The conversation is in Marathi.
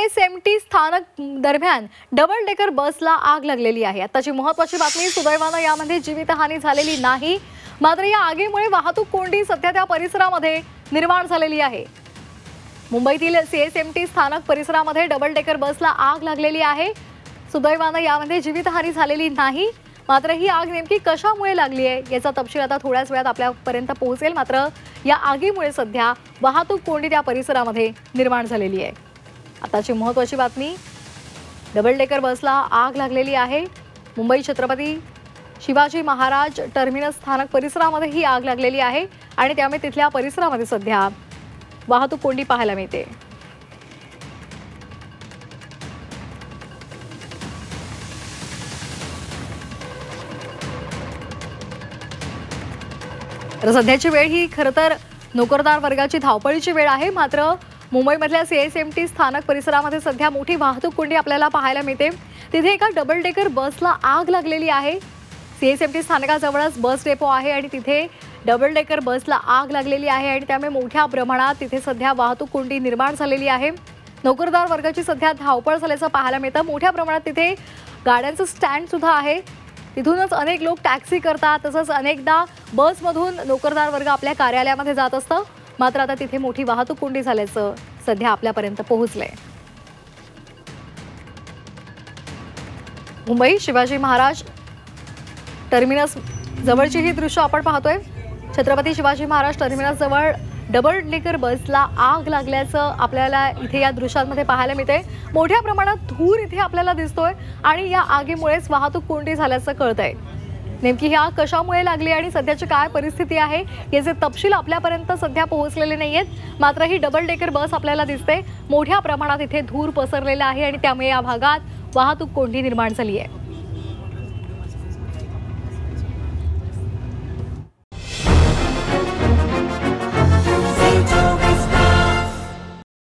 सीएसएमटी स्थानक दरम्यान डबल डेकर बसला आग लागलेली आहे। आताची महत्त्वाची बातमी, सुदैवाने यामध्ये जीवितहानी झालेली नाही, मात्र या आगीमुळे वाहतूक कोंडी सध्या त्या परिसरामध्ये निर्माण झालेली आहे। मुंबईतील सीएसएमटी स्थानक परिसरामध्ये डबल डेकर बसला आग लागलेली आहे। सुदैवाने यामध्ये जीवितहानी झालेली नाही, मात्र ही आग नेमकी कशामुळे लागली आहे याचा तपशील आता थोड्याच वेळात आपल्यापर्यंत पोहोचेल। मात्र या आगीमुळे सध्या वाहतूक कोंडी त्या परिसरामध्ये निर्माण झालेली आहे। आताची महत्त्वाची बातमी, डबल डेकर बसला आग लागलेली आहे। मुंबई छत्रपती शिवाजी महाराज टर्मिनस स्थानक परिसरामध्ये ही आग लागलेली आहे आणि त्यामुळे तिथल्या परिसरामध्ये सध्या वाहतूक कोंडी पाहायला मिळते। तर सध्याची वेळ ही खरं तर नोकरदार वर्गाची धावपळीची वेळ आहे। मात्र मुंबईमधल्या सीएसएमटी स्थानक परिसरामध्ये सध्या मोठी वाहतूक कोंडी आपल्याला पाहायला मिळते। तिथे एका डबल डेकर बसला आग लागलेली आहे। सीएसएमटी स्थानकाजवळच बस डेपो आहे आणि तिथे डबल डेकर बसला आग लागलेली आहे आणि त्यामुळे मोठ्या प्रमाणात तिथे सध्या वाहतूक कोंडी निर्माण झालेली आहे। नोकरदार वर्गाची सध्या धावपळ झाल्याचं पाहायला मिळतं। मोठ्या प्रमाणात तिथे गाड्यांचं स्टँड सुद्धा आहे, तिथूनच अनेक लोक टॅक्सी करतात, तसंच अनेकदा बसमधून नोकरदार वर्ग आपल्या कार्यालयामध्ये जात असतं। मात्र आता तिथे मोठी वाहतूक कोंडी झाल्याचं सध्या आपल्यापर्यंत पोहोचलंय। मुंबई शिवाजी महाराज टर्मिनस जवळची ही दृश्य आपण पाहतोय। छत्रपती शिवाजी महाराज टर्मिनस जवळ डबल डेकर बसला आग लागल्याचं आपल्याला इथे या दृश्यांमध्ये पाहायला मिळते। मोठ्या प्रमाणात धूर इथे आपल्याला दिसतोय आणि या आगीमुळेच वाहतूक कोंडी झाल्याचं कळतंय। नेमकी ही आग कशामुळे लागली आणि सध्याची काय परिस्थिती आहे याचे तपशील आपल्यापर्यंत सध्या पोहोचलेले नाहीयेत। मात्र ही डबल डेकर बस आपल्याला दिसते, मोठ्या प्रमाणात इथे धूर पसरलेला आहे आणि त्यामुळे या भागात वाहतूक कोंडी निर्माण झाली आहे।